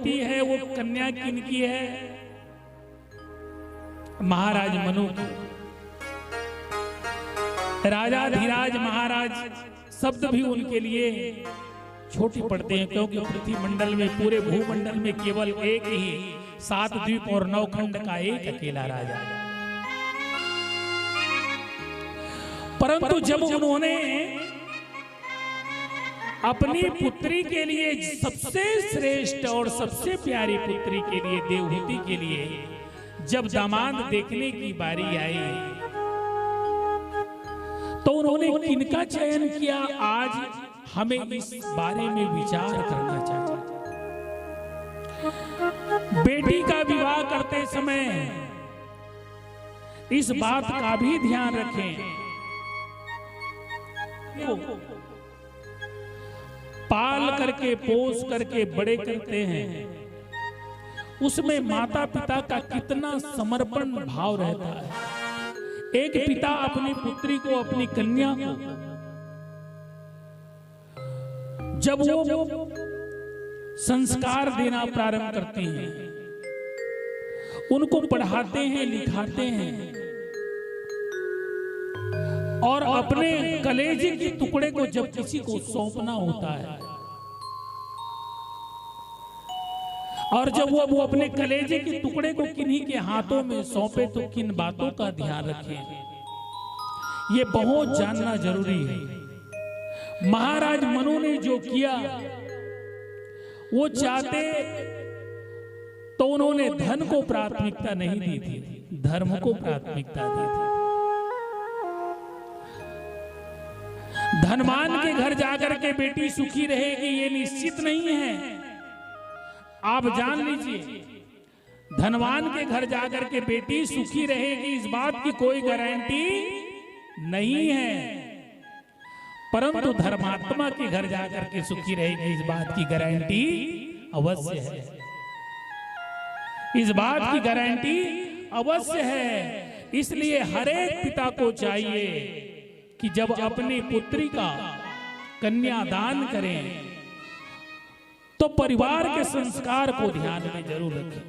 देवहूति है वो कन्या किनकी है? महाराज मनु की। राजा धीराज महाराज शब्द भी उनके लिए छोटी पड़ते हैं, क्योंकि पृथ्वी मंडल में, पूरे भूमंडल में केवल एक ही 7 द्वीप और 9 खंड का एक अकेला राजा है। परंतु जब उन्होंने अपनी पुत्री के लिए, सबसे श्रेष्ठ और सबसे प्यारी पुत्री के लिए, देवहूति के लिए जब दामाद देखने की बारी आई, तो उन्होंने किनका चयन किया? आज हमें इस बारे में विचार करना चाहिए। बेटी का विवाह करते समय इस बात का भी ध्यान रखें, पाल करके पोस करके बड़े करते हैं, उसमें माता पिता का कितना समर्पण भाव रहता है। एक पिता अपनी पुत्री को, अपनी कन्या को जब वो संस्कार देना प्रारंभ करते हैं, उनको पढ़ाते हैं, लिखाते हैं और अपने कलेजे के टुकड़े को जब किसी को सौंपना होता है, और जब वो अपने कलेजे के टुकड़े को किन्हीं के हाथों में सौंपे, तो किन बातों का ध्यान रखें, ये बहुत जानना जरूरी है। महाराज मनु ने जो किया, वो चाहते तो उन्होंने धन को प्राथमिकता नहीं दी थी, धर्म को प्राथमिकता दी थी। धनवान के घर जाकर के बेटी सुखी रहेगी ये निश्चित नहीं है। आप जान लीजिए, धनवान के घर जाकर के बेटी सुखी रहेगी इस बात की कोई गारंटी नहीं है, परंतु धर्मात्मा के घर जाकर के सुखी रहेगी इस बात की गारंटी अवश्य है। इस बात की गारंटी अवश्य है। इसलिए हर एक पिता को चाहिए कि जब अपनी पुत्री का कन्यादान करें तो परिवार के संस्कार को ध्यान में जरूर रखें।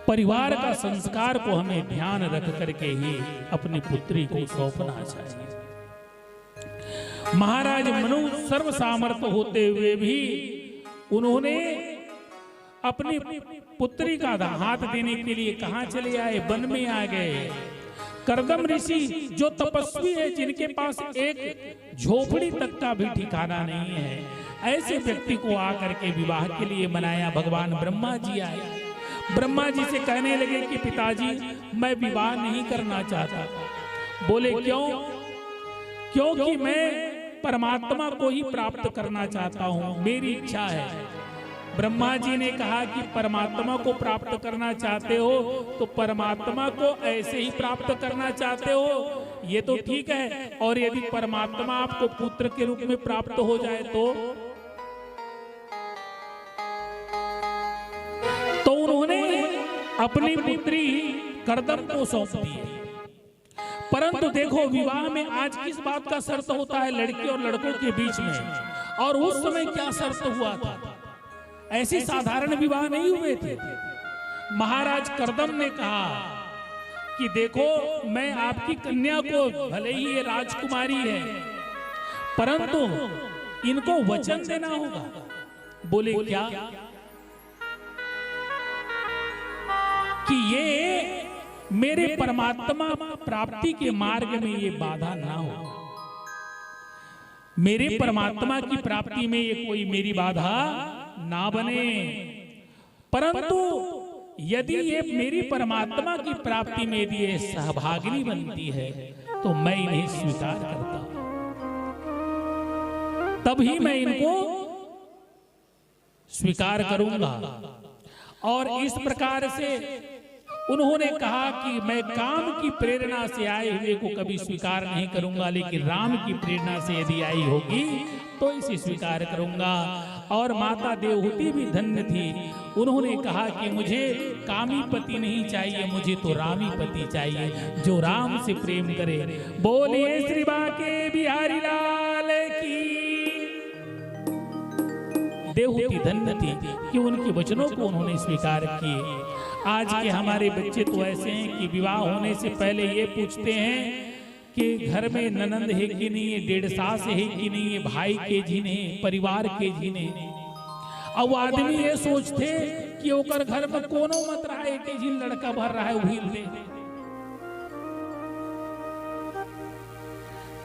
परिवार का संस्कार को हमें ध्यान रख करके ही अपनी पुत्री को सौंपना चाहिए। महाराज मनु सर्व सामर्थ्य होते हुए भी उन्होंने अपनी पुत्री का हाथ देने के लिए कहां चले आए? वन में आ गए। करदम ऋषि जो तपस्वी है, जिनके पास एक झोपड़ी तक का भी ठिकाना नहीं है, ऐसे व्यक्ति को आकर के विवाह के लिए मनाया। भगवान ब्रह्मा जी आए, ब्रह्मा जी से कहने लगे कि पिताजी मैं विवाह नहीं करना चाहता। बोले क्यों? क्योंकि मैं परमात्मा को ही प्राप्त करना चाहता हूं, मेरी इच्छा है। ब्रह्मा जी ने कहा कि परमात्मा को प्राप्त करना चाहते हो तो परमात्मा को ऐसे ही प्राप्त करना चाहते हो, ये तो ठीक है, और यदि परमात्मा आपको पुत्र के रूप में प्राप्त हो जाए तो उन्होंने अपनी पुत्री करदम को सौंप दी। परंतु देखो, विवाह में आज किस बात का शर्त होता है लड़की और लड़कों के बीच में, और उस समय क्या शर्त हुआ था? ऐसी साधारण विवाह नहीं हुए थे। महाराज करदम ने कहा कि देखो, मैं आपकी कन्या को, भले ही ये राजकुमारी है, परंतु इनको वचन देना होगा। बोले क्या? कि ये मेरे परमात्मा प्राप्ति के मार्ग में ये बाधा ना हो, मेरे परमात्मा की प्राप्ति में ये कोई मेरी बाधा ना बने। परंतु यदि ये मेरी परमात्मा की प्राप्ति में यदि ये सहभागिनी बनती है तो मैं इन्हें स्वीकार करता हूं, तभी मैं इनको स्वीकार करूंगा। और इस प्रकार से उन्होंने कहा कि मैं काम की प्रेरणा से आए हुए को कभी स्वीकार नहीं करूंगा, लेकिन राम की प्रेरणा से यदि आई होगी तो इसे स्वीकार करूंगा। और माता देवहूति भी धन्य थी, उन्होंने कहा कि मुझे कामी पति नहीं चाहिए, मुझे तो रामी पति चाहिए, जो राम से प्रेम करे। बोलिए श्री बांके बिहारी लाल की। देवहूति धन्य थी कि उनके वचनों को उन्होंने स्वीकार किए। आज के हमारे बच्चे तो ऐसे हैं कि विवाह होने से पहले ये पूछते हैं कि घर में ननंद है कि नहीं है, डेढ़ सास है कि नहीं है, भाई के जिने, परिवार के जिने। अब आदमी ये सोचते कि ओकर घर में कोनो मत रहा है कि जिन लड़का भर रहा है वही ले।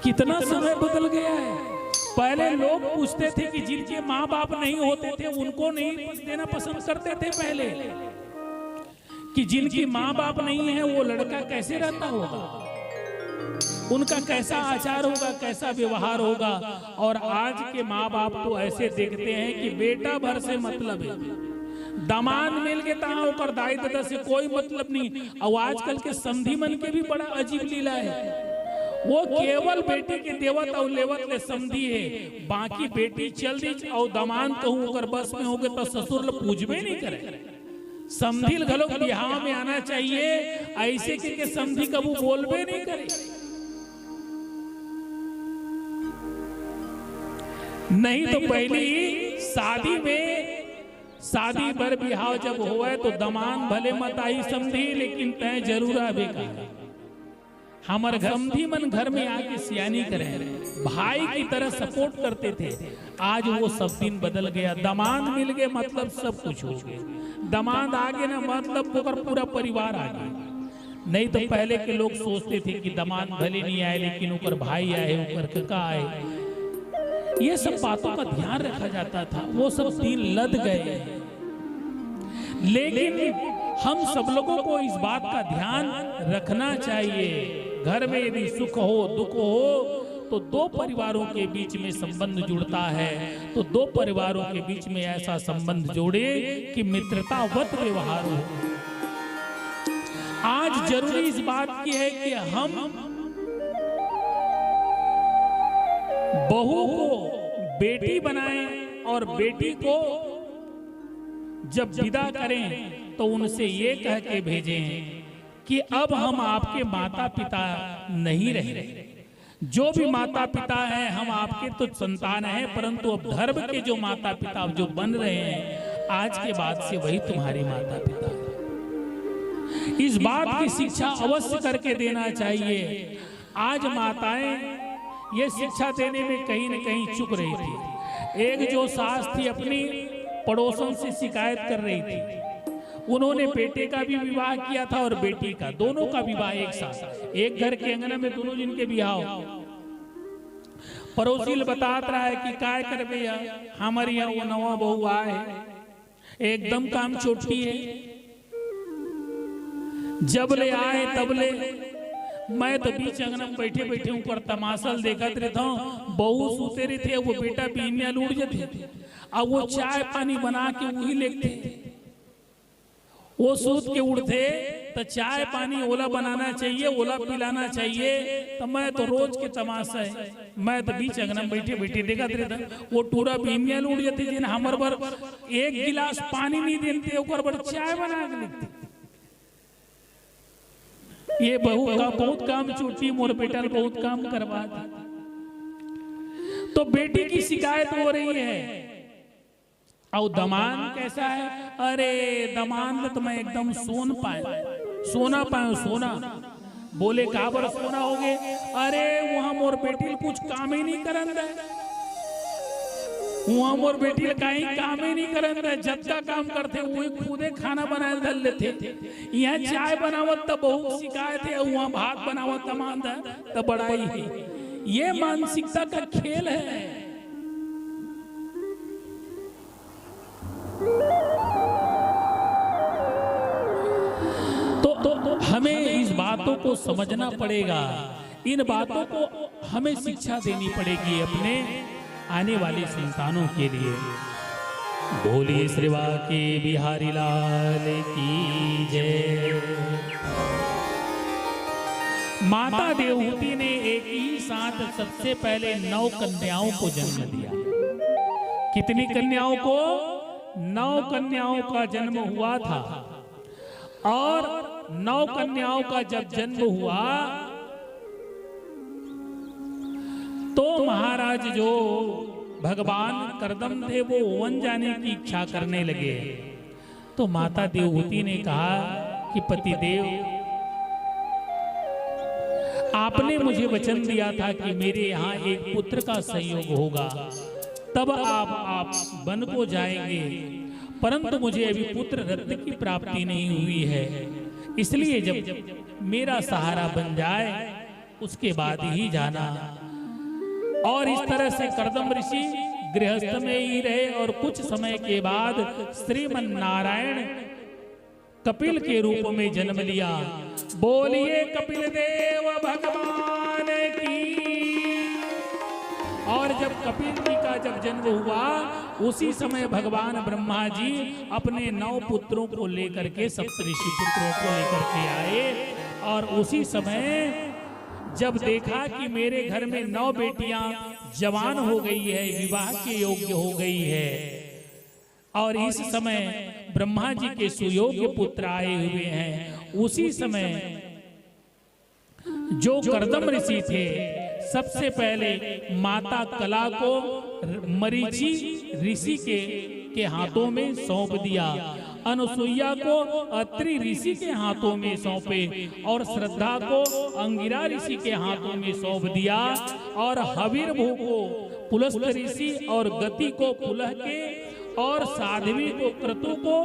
कितना समय बदल गया है। पहले लोग पूछते थे कि जिनके माँ बाप नहीं होते थे उनको नहीं देना पसंद करते थे पहले, कि जिनकी माँ बाप नहीं है वो लड़का कैसे रहता होगा, उनका कैसा आचार होगा, कैसा व्यवहार होगा। और आज के माँ बाप तो ऐसे देखते हैं कि बेटा भर से मतलब है, दामाद मिल के तहाँ होकर दाई दादा से कोई मतलब नहीं। और आजकल के समधी मन के भी बड़ा अजीब लीला है, वो केवल बेटी के देवत और लेवत ले समधी है, बाकी बेटी चल दी और दामाद कहूँ अगर बस में होगे तो ससुर ल पूजबे नहीं करे। समधी घलोक बिहार में आना चाहिए, ऐसे के समधी कबू बोलबे नहीं करे। नहीं तो पहली शादी बर बिहाव जब हुआ तो दमान भले मत आई समधी, लेकिन तय जरूर आवे का। हमार समधी मन घर में आके सियानी करें, भाई की तरह सपोर्ट करते थे। आज वो सब दिन बदल गया। दामाद मिल गए मतलब सब कुछ हो गया। दामाद आगे ना मतलब पूरा परिवार आ गया। नहीं तो पहले के लोग सोचते थे कि दामाद भले नहीं आए लेकिन ऊपर भाई आए, ऊपर काका आए, ये सब बातों का ध्यान रखा जाता था। वो सब दिन लद गए। लेकिन हम सब लोगों को इस बात का ध्यान रखना चाहिए, घर में यदि सुख हो दुख हो तो दो परिवारों के बीच में संबंध जुड़ता है, तो दो परिवारों के बीच में ऐसा संबंध जोड़े कि मित्रतावत व्यवहार हो। आज जरूरी इस बात की है कि हम बहू को बेटी बनाएं और बेटी को जब विदा करें तो उनसे ये कह के भेजें कि अब हम आपके माता पिता नहीं रहे। जो भी माता पिता हैं हम आपके तो संतान हैं, परंतु अब धर्म के जो माता पिता जो बन रहे हैं आज के बाद से वही तुम्हारे माता पिता हैं। इस बात की शिक्षा अवश्य करके देना चाहिए। आज माताएं ये शिक्षा देने में कहीं न कहीं चूक रही थी। एक जो सास थी अपनी पड़ोसन से शिकायत कर रही थी, उन्होंने बेटे का भी विवाह किया था और बेटी का, दोनों का विवाह एक साथ, एक घर के अंगना में दोनों जिनके विवाह। पड़ोसी बतात रहा है कि काय कर भैया हमारे यहाँ वो नवा बहू आए, एकदम काम छोटी है, जब ले आए तब ले मैं तो बीच अंगना में बैठे बैठे ऊपर तमाशल देखत रहता हूँ। बहू सूते रहते, वो बेटा पीनिया लूट जाते, अब वो चाय पानी बना के वही लेते, वो सूत के उड़ते तो चाय पानी ओला बनाना चाहिए, ओला पिलाना चाहिए। तो मैं तो रोज के तमाशा है, मैं तो बीच अंगना में बैठे बैठे देखत रहता, वो टूरा पीनिया लूट जाते, जिन हमर बर एक गिलास पानी नहीं देते, ओकर बर चाय बना के लेते। ये बहू का बहुत काम छूटी, मोर बेटा बहुत काम करवा दी। तो बेटी की शिकायत हो रही है। और दमान कैसा है? अरे दमान तो मैं एकदम सोना पाए सोना। बोले कहा बर सोना हो गए? अरे वहां मोर बेटी कुछ काम ही नहीं करन दे, वहां मोर बेटी कहीं काम ही नहीं करन दे, जब काम करते वही खुदे खाना बनाए धर लेते। यहाँ चाय बनावत तो बहुत शिकायत है, वहां भात बनावत तमान तो बड़ाई है। ये मानसिकता का खेल है। तो हमें इस बातों को समझना पड़ेगा, इन बातों को हमें शिक्षा देनी पड़ेगी अपने आने वाले संतानों के लिए। बोलिए श्रीवा के बिहारी लाल की जय। माता देवहूति ने एक ही साथ सबसे पहले 9 कन्याओं को जन्म दिया। कितनी कन्याओं को? 9 कन्याओं का जन्म हुआ था। और 9 कन्याओं का जब जन्म हुआ तो महाराज जो भगवान करदम थे वो वन जाने की इच्छा करने लगे। तो माता देवहूति ने कहा कि पतिदेव, आपने मुझे वचन दिया था कि मेरे यहाँ एक पुत्र का संयोग होगा, तब आप वन को जाएंगे, परंतु मुझे अभी पुत्र रत्न की प्राप्ति नहीं हुई है, इसलिए जब मेरा सहारा बन जाए उसके बाद ही जाना। और इस तरह से करदम ऋषि गृहस्थ में ही रहे और कुछ समय के बाद श्रीमन नारायण कपिल के रूप में जन्म लिया। बोलिए कपिल देव भगवान की। और जब कपिल जी का जब जन्म हुआ उसी समय भगवान ब्रह्मा जी अपने 9 पुत्रों को लेकर के, सप्तऋषि पुत्रों को लेकर के आए। और उसी समय जब देखा कि मेरे घर में 9 बेटियां जवान हो गई है, विवाह के योग्य हो गई है, और इस समय ब्रह्मा जी के सुयोग्य पुत्र आए हुए हैं, उसी समय जो करदम ऋषि थे सबसे पहले माता कला को मरीचि ऋषि के हाथों में सौंप दिया, अनुसुईया को अत्रि ऋषि के हाथों में सौंपे, और श्रद्धा को अंगिरा ऋषि के हाथों में सौंप दिया, और हविर्भू को पुलस्त ऋषि, और गति को पुलह के, और साध्वी को क्रतु को,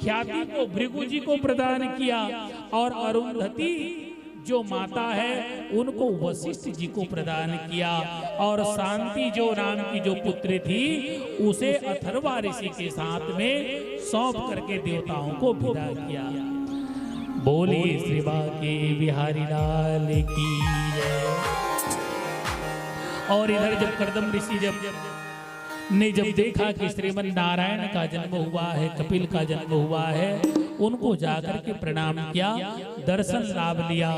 ख्याति को भृगु जी को प्रदान किया, और अरुंधति जो माता है उनको वशिष्ठ जी को प्रदान किया, और शांति जो राम की जो पुत्री थी उसे अथर्वा ऋषि के साथ में सौंप करके देवताओं को विदा किया। बोलिए श्री बांके बिहारी लाल की जय। और इधर जब करदम ऋषि जब देखा कि श्रीमन नारायण का जन्म हुआ है, कपिल का जन्म हुआ है, उनको जाकर के प्रणाम किया, दर्शन लाभ लिया,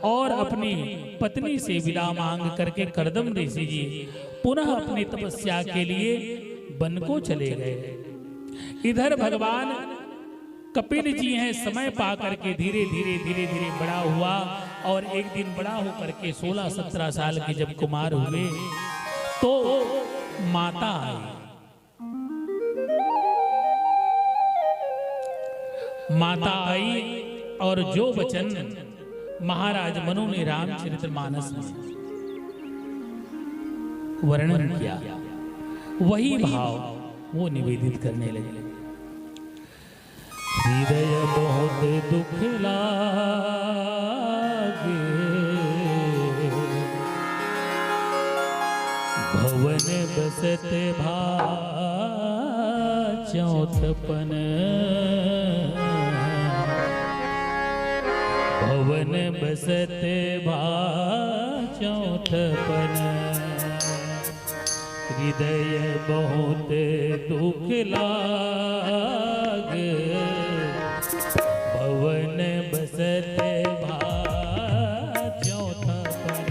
और अपनी पत्नी से विदा मांग करके करदम ऋषि जी पुनः अपनी तपस्या के लिए वन को चले गए। इधर भगवान कपिल जी हैं, समय पा करके धीरे धीरे बड़ा हुआ, और एक दिन बड़ा होकर के 16-17 साल के जब कुमार हुए तो माता आई। माता आई और जो वचन महाराज मनु ने रामचरितमानस में वर्णन किया वही भाव वो निवेदित करने लगे। हृदय बहुत दुख लागे, भवन बसत भा चौथपन, भवन बसत भा चौथपन, हृदय बहुत दुख लागे, भवन बसत भा चौथपन,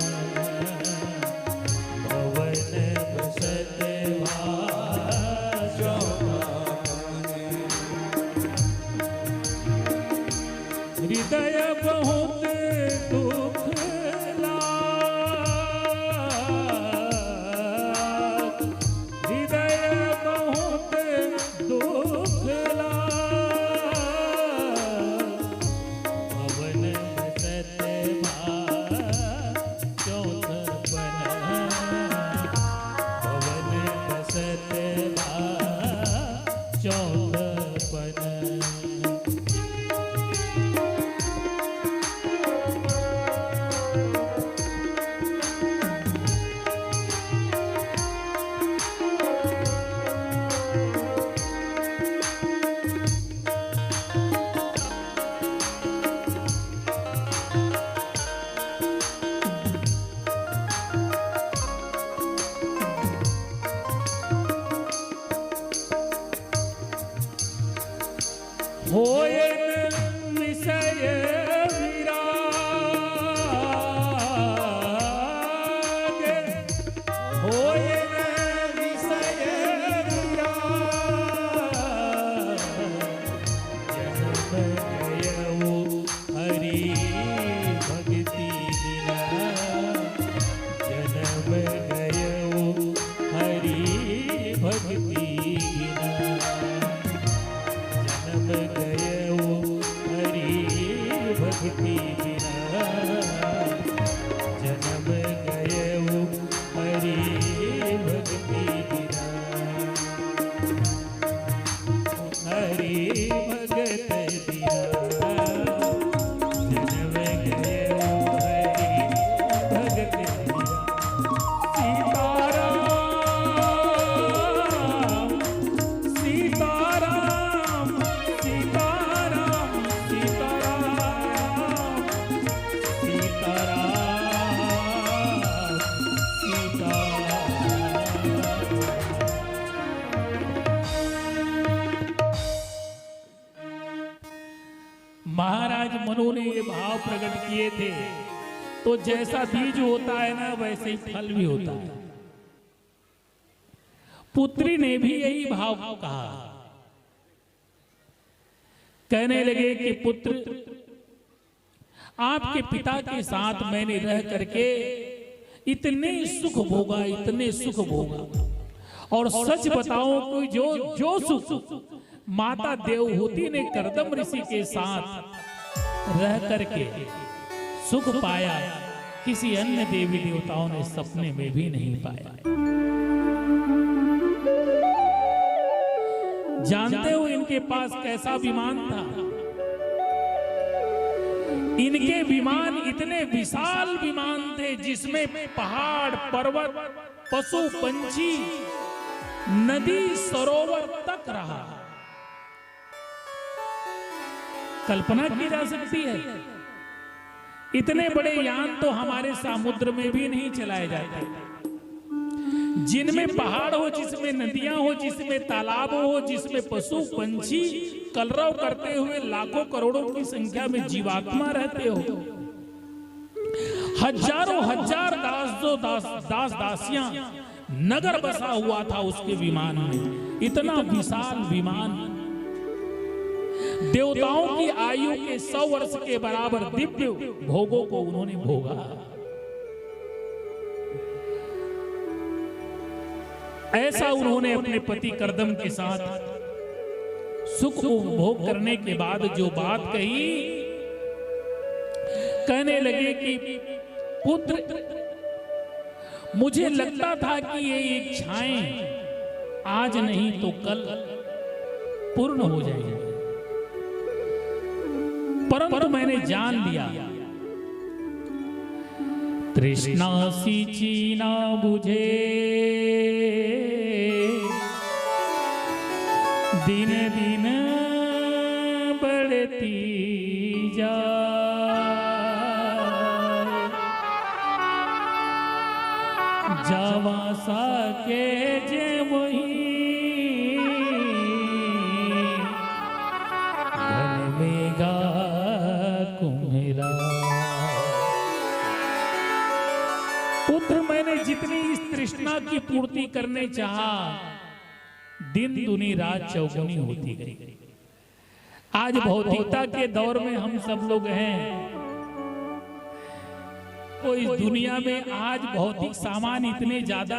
भवन बसत भा चौथपन, हृदय बहुत दुख लाग, हृदय बहुत दुख लाग, भवन बसत भा चौथपन, भवन बसत भा चौथपन। होयन विषय विराग, होयन विषय विराग, जन्म गयऊ हरि भक्ति बिना, जन्म गयऊ हरि महाराज मनु ने ये भाव प्रकट किए थे, तो जैसा बीज होता है ना वैसे ही फल भी होता है। पुत्री ने भी यही भाव कहा, कहने लगे कि पुत्र, आपके पिता के साथ मैंने रह करके इतने सुख भोगा, इतने सुख भोगा, और सच बताऊं कि जो सुख माता देवहूति ने कर्दम ऋषि के साथ रह करके सुख पाया, किसी अन्य देवी देवताओं ने सपने में भी नहीं पाया। जानते हो इनके पास कैसा विमान था? इनके विमान इतने विशाल विमान थे जिसमें पहाड़, पर्वत, पशु, पंछी, नदी, सरोवर तक रहा। कल्पना की जा सकती है, इतने बड़े यान तो हमारे समुद्र में भी नहीं चलाए जाते, जिनमें पहाड़ हो, जिसमें नदियां हो, जिसमें तालाब हो, जिसमें पशु पंछी कलरव करते हुए लाखों करोड़ों की संख्या में जीवात्मा रहते हो, हजारों हजार दास दासियां, नगर बसा हुआ था उसके विमान में। इतना विशाल विमान, देवताओं की आयु के 100 वर्ष के बराबर दिव्य भोगों को उन्होंने भोगा। ऐसा उन्होंने अपने पति कर्दम के साथ सुख उपभोग करने के बाद जो बात कही, कहने लगे कि पुत्र, मुझे लगता था कि ये इच्छाएं आज नहीं तो कल पूर्ण हो जाएंगी, परंतु मैंने जान लिया तृष्णा सींची ना बुझे, दिन दिन बढ़ती जाए, जावा साके जे वही घन में गा कुम्हेरा। पुत्र, मैंने जितनी इस तृष्णा की पूर्ति करने चाहा, दिन दुनी रात चौगुनी होती गई। आज भौतिकता के दौर में हम सब लोग हैं, तो इस दुनिया में आज भौतिक सामान इतने ज्यादा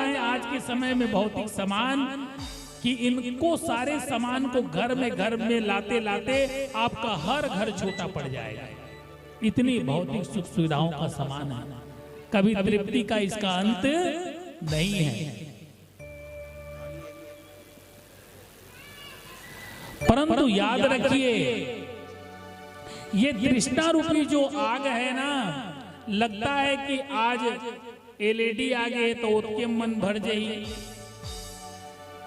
हैं आज के समय में भौतिक सामान, कि इनको सारे सामान को घर में लाते लाते आपका हर घर छोटा पड़ जाएगा। इतनी भौतिक सुख सुविधाओं का सामान है, कभी तृप्ति का इसका अंत नहीं है। परंतु याद रखिए, ये तृष्णा रूपी जो आग है ना, लगता है कि आज एलईडी आ गए तो उसके मन भर जाइए।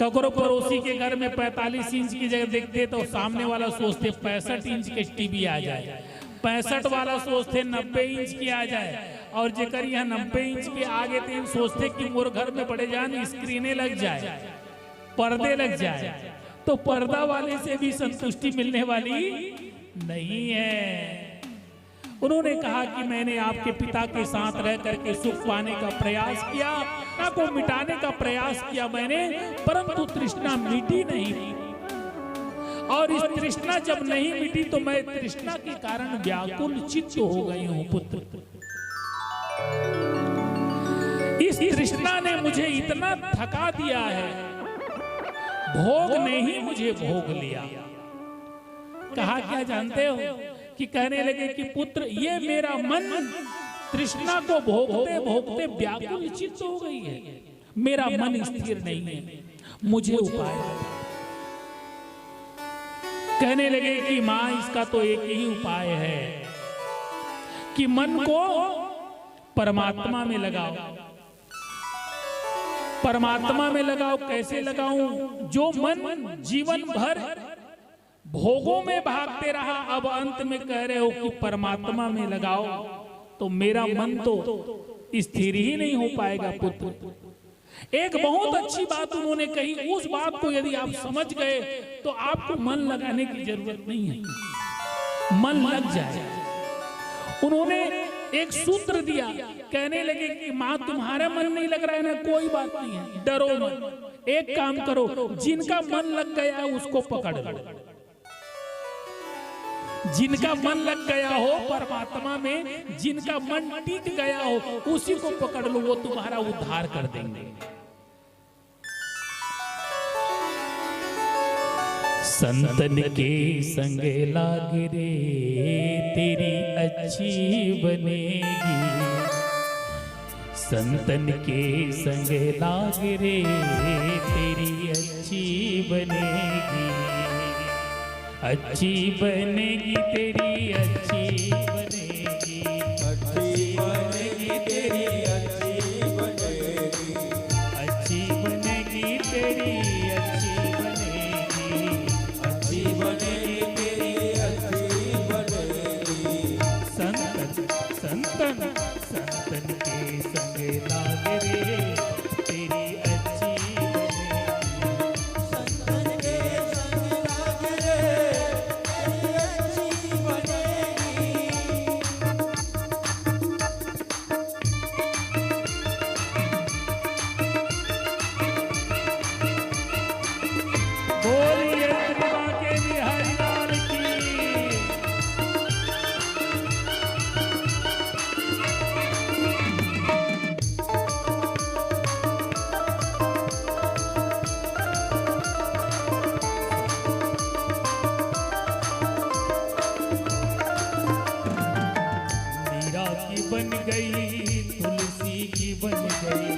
ककरो पड़ोसी के घर में 45 इंच की जगह देखते तो सामने वाला सोचते 65 इंच के टीवी आ जाए, 65 वाला सोचते 90 इंच की आ जाए, और जेकर यहाँ 90 इंच के आगे तीन सोचते कि मोर घर में बड़े जान स्क्रीनें लग जाए, पर्दे लग जाए। तो पर्दा वाले से भी संतुष्टि मिलने वाली नहीं है। उन्होंने कहा कि मैंने आपके पिता के साथ रह करके सुख पाने का प्रयास किया, तृष्णा को मिटाने का प्रयास किया मैंने, परंतु तृष्णा मिटी नहीं। और इस तृष्णा जब नहीं मिटी तो मैं तृष्णा के कारण व्याकुल चित्त हो गई हूं। पुत्र, इस तृष्णा ने मुझे इतना थका दिया है, भोग ने ही मुझे भोग लिया। कहा क्या जानते हो? कि कहने लगे कि पुत्र, ये मेरा मन तृष्णा को भोगते भोगते व्याकुल चित्त हो गई है, मेरा मन स्थिर नहीं है, मुझे उपाय। कहने लगे कि मां, इसका तो एक ही उपाय है कि मन को परमात्मा में लगाओ। परमात्मा में लगाओ। कैसे लगाऊं? जो मन जीवन भर भोगों में भागते रहा, अब अंत में कह रहे हो कि परमात्मा में लगाओ, तो मेरा मन तो स्थिर ही नहीं हो पाएगा पुत्र। एक बहुत अच्छी बात उन्होंने कही, उस बात को यदि आप समझ गए तो आपको मन लगाने की जरूरत नहीं है, मन लग जाए। उन्होंने एक सूत्र दिया, कहने लगे कि माँ तुम्हारा मन नहीं लग रहा है ना, कोई बात नहीं है, डरो मत, एक काम करो, जिनका मन लग गया है उसको पकड़ लो। जिनका मन लग गया हो परमात्मा में, जिनका मन टिक गया हो उसी को पकड़ लो, वो तुम्हारा उद्धार कर देंगे। संतन के संग लाग रे तेरी अच्छी बनेगी, संतन के संग लाग रे तेरी अच्छी बनेगी, अच्छी बनेगी तेरी अच्छी बनेगी, अच्छी बनेगी तेरी अच्छी बनेगी, अच्छी बनेगी तेरी अच्छी बनेगी, अच्छी बनेगी तेरी अच्छी बनेगी। संतन संतन संतन के संग लाग रे तेरी अच्छी बनेगी, संतन के संग लाग रे तेरी अच्छी बनेगी। बोलिए कृपा के बिहारी लाल की। मीरा की बन गई तुलसी की बन गई,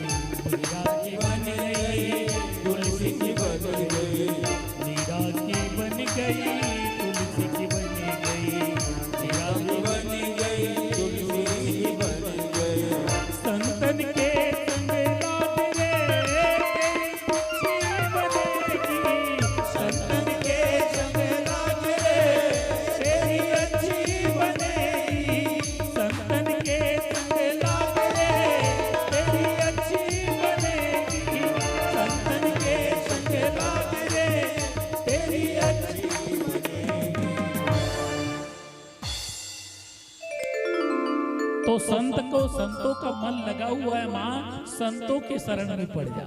मीरा की बन गई तुलसी की बन गई, मीरा की बन गई तुलसी की बन गई, मीरा की बन गई तुलसी की बन गई। संतन के संग लाग रे तेरी अच्छी बनेगी, संतन के संग लाग रे तेरी अच्छी बनेगी, संतन के संग लाग रे तेरी अच्छी बनेगी, संतन के संग लाग रे तेरी अच्छी बनेगी। तो संत को, संतों का मन लगा हुआ है मां, संतों के शरण में पड़ जा।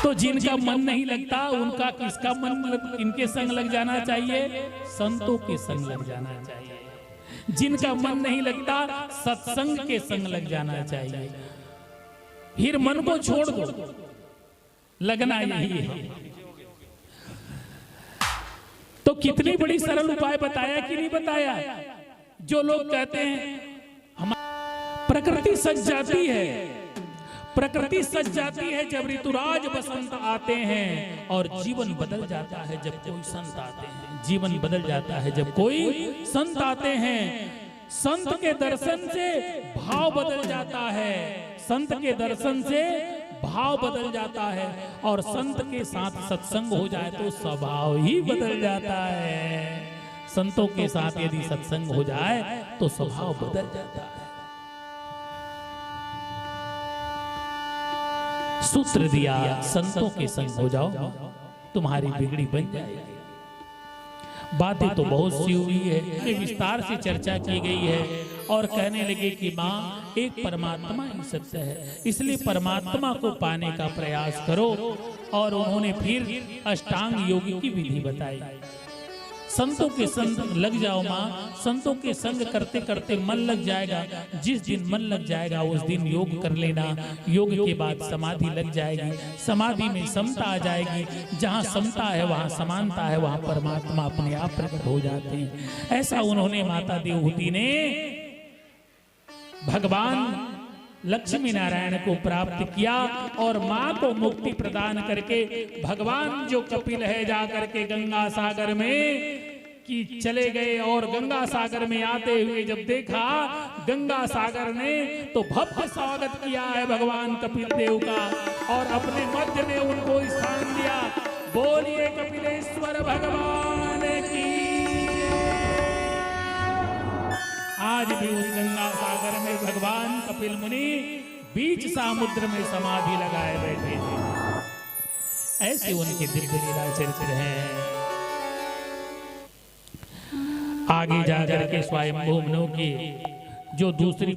तो जिनका मन नहीं लगता उनका किसका मन इनके संग लग जाना चाहिए, संतों के संग लग जाना चाहिए। जिनका मन नहीं लगता सत्संग के संग लग जाना चाहिए। फिर मन को छोड़ दो, लगना यही है। तो कितनी बड़ी सरल उपाय बताया कि नहीं बताया। जो लोग कहते हैं हम प्रकृति सज जाती है, प्रकृति सज जाती है जब ऋतुराज बसंत आते हैं, और जीवन बदल जाता है जब कोई संत आते हैं। जीवन बदल जाता है जब कोई संत आते हैं। संत के दर्शन से भाव बदल जाता है, संत के दर्शन से भाव बदल जाता है, और संत के साथ सत्संग हो जाए तो स्वभाव ही बदल जाता है। संतों के साथ यदि सत्संग हो जाए तो स्वभाव बदल जाता है। सूत्र दिया, संतों के संग हो जाओ तुम्हारी बिगड़ी बन जाएगी। बातें तो बहुत सी हुई है, विस्तार से चर्चा की गई है, और कहने लगे कि माँ एक परमात्मा ही सत्य है, इसलिए परमात्मा को पाने का प्रयास करो। और उन्होंने फिर अष्टांग योग की विधि बताई। संतों के संग लग जाओ माँ, संतों के संग करते करते मन लग जाएगा। जिस दिन मन लग जाएगा उस दिन योग कर लेना। योग के बाद समाधि लग जाएगी, समाधि में समता आ जाएगी। जहाँ समता है वहाँ समानता है, वहाँ परमात्मा अपने आप प्रकट हो जाते हैं। ऐसा उन्होंने माता देवहूति ने भगवान लक्ष्मी नारायण को प्राप्त किया, और माँ को मुक्ति प्रदान करके भगवान जो कपिल है जा करके गंगा सागर में कि चले गए। और गंगा सागर में आते हुए जब देखा गंगा सागर ने, तो भव्य स्वागत किया है भगवान कपिल देव का, और अपने मध्य में उनको स्थान दिया। बोलिए कपिलेश्वर भगवान की। आज भी उस गंगा सागर में भगवान कपिल मुनि बीच समुद्र में समाधि लगाए बैठे थे। ऐसे उनके दिव्य लीला चरित्र हैं। आगे जाकर के स्वयंभू मनु की जो दूसरी